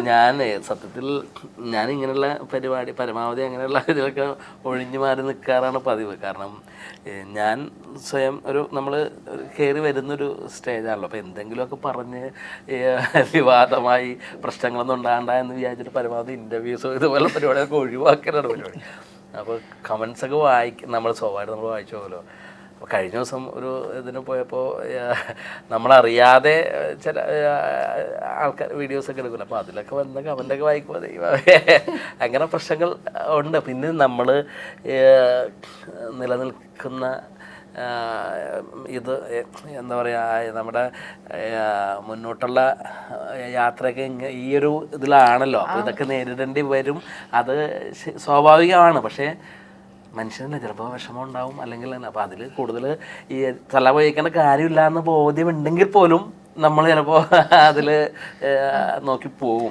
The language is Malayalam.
ഞാൻ സത്യത്തിൽ ഞാൻ ഇങ്ങനെയുള്ള പരിപാടി പരമാവധി അങ്ങനെയുള്ള ഇതിലൊക്കെ ഒഴിഞ്ഞു മാറി നിൽക്കാറാണ് പതിവ്. കാരണം ഞാൻ സ്വയം നമ്മൾ കയറി വരുന്നൊരു സ്റ്റേജാണല്ലോ. അപ്പോൾ എന്തെങ്കിലുമൊക്കെ പറഞ്ഞ് വിവാദമായി പ്രശ്നങ്ങളൊന്നും ഉണ്ടാകണ്ടെന്ന് വിചാരിച്ചിട്ട് പരമാവധി ഇൻ്റർവ്യൂസോ ഇതുപോലെ പരിപാടിയൊക്കെ ഒഴിവാക്കാനാണ് പരിപാടി. അപ്പോൾ കമൻസൊക്കെ നമ്മൾ സ്വാഭാവികമായിട്ട് നമ്മൾ വായിച്ചു പോകലോ. അപ്പോൾ കഴിഞ്ഞ ദിവസം ഒരു ഇതിന് പോയപ്പോൾ നമ്മളറിയാതെ ചില ആൾക്കാർ വീഡിയോസൊക്കെ എടുക്കില്ല. അപ്പോൾ അതിലൊക്കെ വന്ന കമൻ്റൊക്കെ വായിക്കുമ്പോൾ അങ്ങനെ പ്രശ്നങ്ങൾ ഉണ്ട്. പിന്നെ നമ്മൾ നിലനിൽക്കുന്ന ഇത് എന്താ പറയുക, നമ്മുടെ മുന്നോട്ടുള്ള യാത്രയൊക്കെ ഈ ഒരു ഇതിലാണല്ലോ. അപ്പോൾ ഇതൊക്കെ നേരിടേണ്ടി വരും. അത് സ്വാഭാവികമാണ്. പക്ഷേ മനുഷ്യനല്ലേ ചിലപ്പോൾ വിഷമം ഉണ്ടാവും, അല്ലെങ്കിൽ തന്നെ. അപ്പോൾ അതിൽ കൂടുതൽ ഈ തല വഹിക്കേണ്ട കാര്യമില്ല എന്ന് ബോധ്യമുണ്ടെങ്കിൽ പോലും നമ്മൾ ചിലപ്പോൾ അതിൽ നോക്കി പോകും.